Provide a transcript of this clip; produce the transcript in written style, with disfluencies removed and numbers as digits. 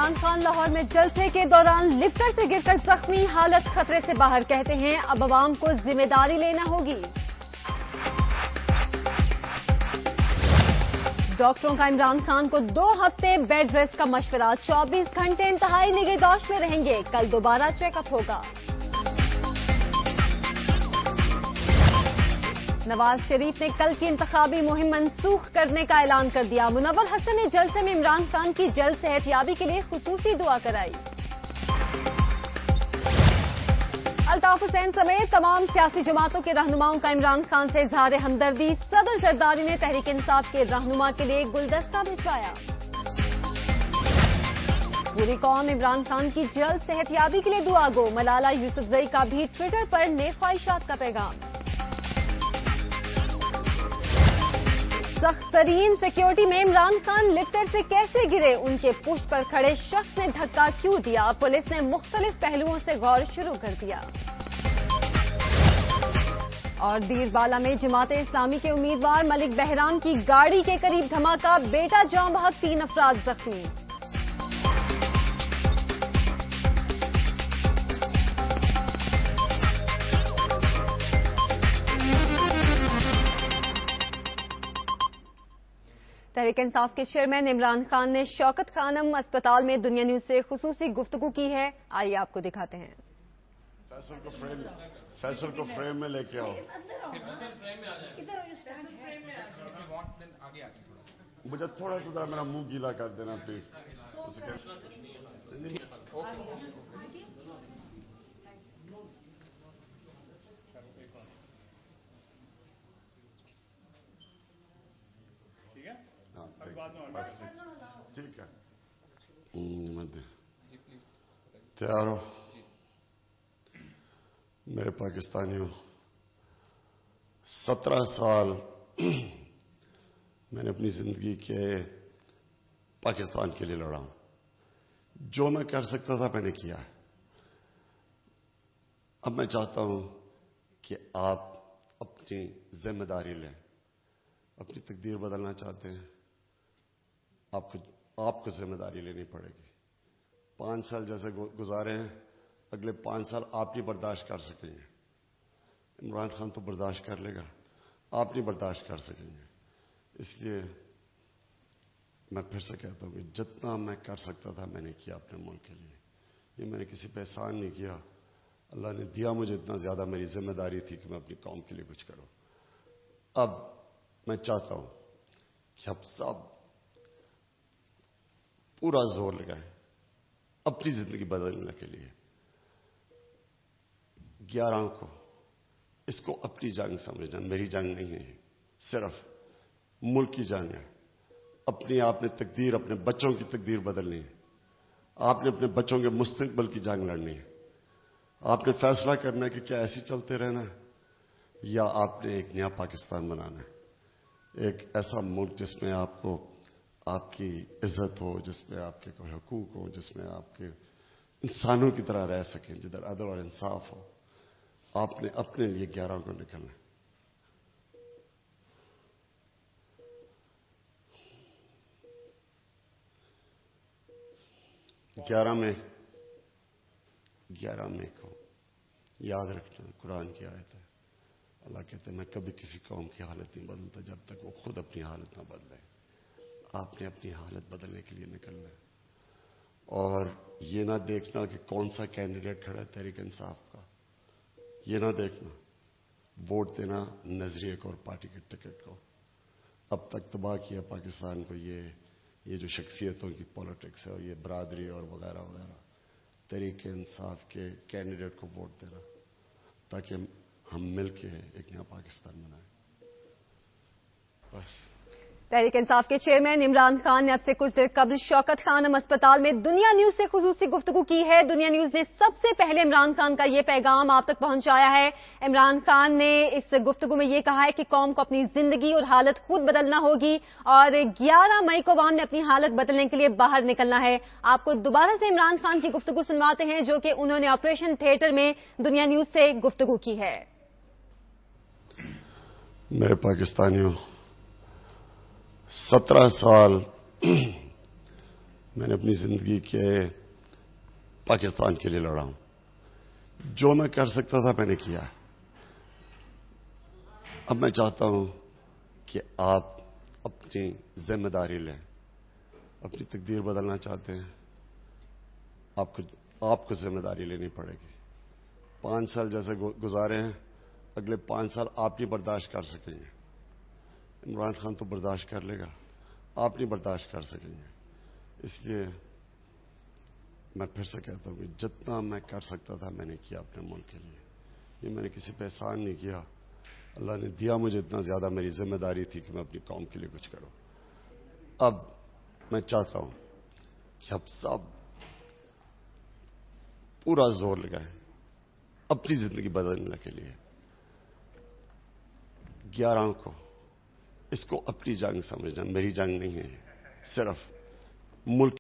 इमरान खान लाहौर में जलसे के दौरान लिफ्टर से गिरकर जख्मी, हालत खतरे से बाहर। कहते हैं अब अवाम को जिम्मेदारी लेना होगी। डॉक्टरों का इमरान खान को 2 हफ्ते बेड रेस्ट का मशवरा। 24 घंटे इंतहाई निगहदाश्त में रहेंगे। कल दोबारा चेकअप होगा। नवाज शरीफ ने कल की इंतखाबी मुहिम मनसूख करने का ऐलान कर दिया। मुनव्वर हसन ने जलसे में इमरान खान की जल्द सेहतयाबी के लिए खुसूसी दुआ कराई। अल्ताफ हुसैन समेत तमाम सियासी जमातों के रहनुमाओं का इमरान खान से इजहार हमदर्दी। सदर जरदारी ने तहरीक इंसाफ के रहनुमा के लिए गुलदस्ता भिजवाया। पूरी कौम इमरान खान की जल्द सेहतयाबी के लिए दुआ गो। मलाला यूसुफजई का भी ट्विटर पर नेक ख्वाहिशात का पैगाम। सख्त तरीन सिक्योरिटी में इमरान खान लिफ्टर से कैसे गिरे, उनके पुश पर खड़े शख्स ने धक्का क्यों दिया, पुलिस ने मुख्तलिफ पहलुओं से गौर शुरू कर दिया। और दीरबाला में जमात इस्लामी के उम्मीदवार मलिक बहराम की गाड़ी के करीब धमाका, बेटा जान बहक 3 अफराद जख्मी। तहरीक इंसाफ के चेयरमैन इमरान खान ने शौकत खानम अस्पताल में दुनिया न्यूज से खुसूसी गुफ्तगू की है। आइए आपको दिखाते हैं। फैसल को फ्रेम में लेके आओ। मुझे थोड़ा सा जरा मेरा मुंह गीला कर देना प्लीज। ठीक है, तैयार हो? मेरे पाकिस्तानियों, 17 साल मैंने अपनी जिंदगी के पाकिस्तान के लिए लड़ा हूं। जो मैं कर सकता था मैंने किया है। अब मैं चाहता हूं कि आप अपनी जिम्मेदारी लें। अपनी तकदीर बदलना चाहते हैं, आपको जिम्मेदारी लेनी पड़ेगी। 5 साल जैसे गुजारे हैं, अगले 5 साल आप नहीं बर्दाश्त कर सकेंगे। इमरान खान तो बर्दाश्त कर लेगा, आप नहीं बर्दाश्त कर सकेंगे। इसलिए मैं फिर से कहता हूं कि जितना मैं कर सकता था मैंने किया अपने मुल्क के लिए। ये मैंने किसी पे एहसान नहीं किया। अल्लाह ने दिया मुझे इतना ज्यादा, मेरी जिम्मेदारी थी कि मैं अपनी कौम के लिए कुछ करूं। अब मैं चाहता हूं कि आप सब पूरा जोर लगाएं अपनी जिंदगी बदलने के लिए। 11 को इसको अपनी जंग समझना, मेरी जंग नहीं है, सिर्फ मुल्क की जंग है। अपनी आपने तकदीर, अपने बच्चों की तकदीर बदलनी है। आपने अपने बच्चों के मुस्तकबिल की जंग लड़नी है। आपने फैसला करना है कि क्या ऐसे चलते रहना है या आपने एक नया पाकिस्तान बनाना है। एक ऐसा मुल्क जिसमें आपको आपकी इज्जत हो, जिसमें आपके कोई हुकूक हो, जिसमें आपके इंसानों की तरह रह सकें, जिधर अदल और इंसाफ हो। आपने अपने लिए 11 को निकलना है। ग्यारह मई को याद रखना, कुरान की आयत है। अल्लाह कहते हैं मैं कभी किसी कौम की हालत नहीं बदलता जब तक वो खुद अपनी हालत ना बदले। आपने अपनी हालत बदलने के लिए निकलना है और ये ना देखना कि कौन सा कैंडिडेट खड़ा है तहरीक इंसाफ का। ये ना देखना, वोट देना नजरिए को और पार्टी के टिकट को। अब तक तबाह किया पाकिस्तान को ये जो शख्सियतों की पॉलिटिक्स है और ये बरादरी और वगैरह वगैरह। तहरीक इंसाफ के कैंडिडेट को वोट देना ताकि हम मिलके एक नया पाकिस्तान बनाएं। बस। तहरीक इंसाफ के चेयरमैन इमरान खान ने अब से कुछ देर कबल शौकत खानम अस्पताल में दुनिया न्यूज से खुसूसी गुफ्तगू की है। दुनिया न्यूज ने सबसे पहले इमरान खान का ये पैगाम आप तक पहुंचाया है। इमरान खान ने इस गुफ्तगू में ये कहा है कि कौम को अपनी जिंदगी और हालत खुद बदलना होगी और 11 मई को अवाम ने अपनी हालत बदलने के लिए बाहर निकलना है। आपको दोबारा से इमरान खान की गुफ्तगू सुनवाते हैं जो कि उन्होंने ऑपरेशन थिएटर में दुनिया न्यूज से गुफ्तगू की है। मेरे पाकिस्तानियों, 17 साल मैंने अपनी जिंदगी के पाकिस्तान के लिए लड़ा हूं। जो मैं कर सकता था मैंने किया। अब मैं चाहता हूं कि आप अपनी जिम्मेदारी लें। अपनी तकदीर बदलना चाहते हैं, आपको जिम्मेदारी लेनी पड़ेगी। 5 साल जैसे गुजारे हैं, अगले 5 साल आप नहीं बर्दाश्त कर सकेंगे। इमरान खान तो बर्दाश्त कर लेगा, आप नहीं बर्दाश्त कर सकेंगे। इसलिए मैं फिर से कहता हूं कि जितना मैं कर सकता था मैंने किया अपने मुल्क के लिए। ये मैंने किसी पे एहसान नहीं किया। अल्लाह ने दिया मुझे इतना ज्यादा, मेरी जिम्मेदारी थी कि मैं अपनी कौम के लिए कुछ करूं। अब मैं चाहता हूं कि आप सब पूरा जोर लगाएं अपनी जिंदगी बदलने के लिए। 11 को इसको अपनी जंग समझना, मेरी जंग नहीं है। सिर्फ मुल्क